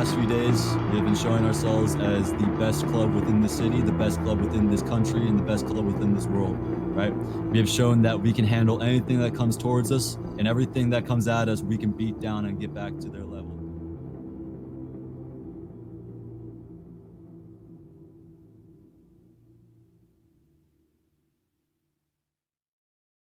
past few days, we have been showing ourselves as the best club within the city, the best club within this country, and the best club within this world, right? We have shown that we can handle anything that comes towards us, and everything that comes at us, we can beat down and get back to their level.